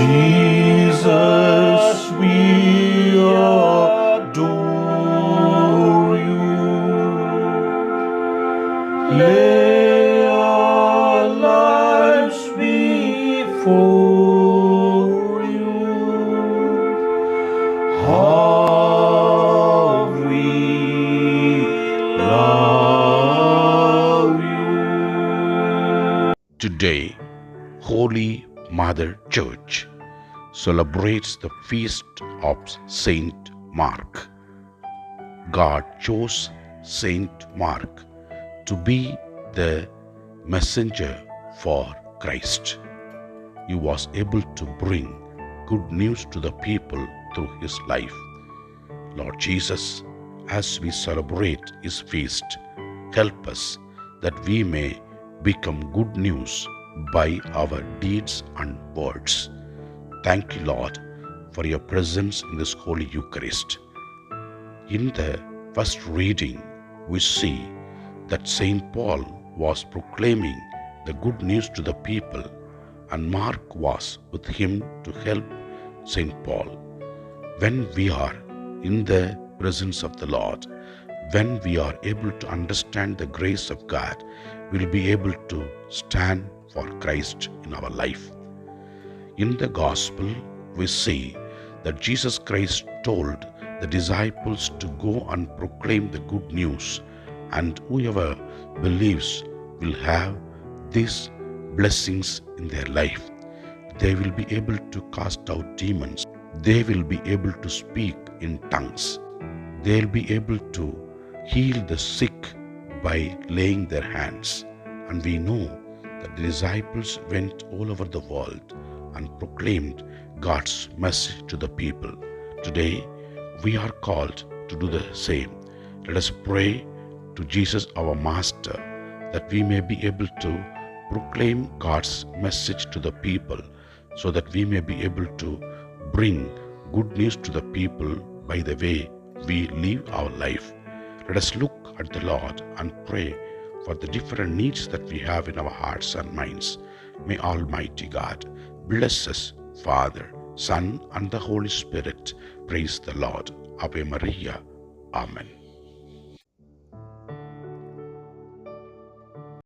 Jesus, we adore you. Lay our lives before you. How we love you. Today, Holy Mother Church celebrates the feast of Saint Mark. God chose Saint Mark to be the messenger for Christ. He was able to bring good news to the people through his life. Lord Jesus, as we celebrate his feast, help us that we may become good news by our deeds and words. Thank you, Lord, for your presence in this Holy Eucharist. In the first reading, we see that Saint Paul was proclaiming the good news to the people, and Mark was with him to help Saint Paul. When we are in the presence of the Lord, when we are able to understand the grace of God, we will be able to stand for Christ in our life. In the Gospel, we see that Jesus Christ told the disciples to go and proclaim the good news, and whoever believes will have these blessings in their life. They will be able to cast out demons. They will be able to speak in tongues. They will be able to heal the sick by laying their hands. And we know that the disciples went all over the world and proclaimed God's message to the people. Today, we are called to do the same. Let us pray to Jesus, our Master, that we may be able to proclaim God's message to the people, so that we may be able to bring good news to the people by the way we live our life. Let us look at the Lord and pray for the different needs that we have in our hearts and minds. May Almighty God bless us, Father, Son, and the Holy Spirit. Praise the Lord. Ave Maria. Amen.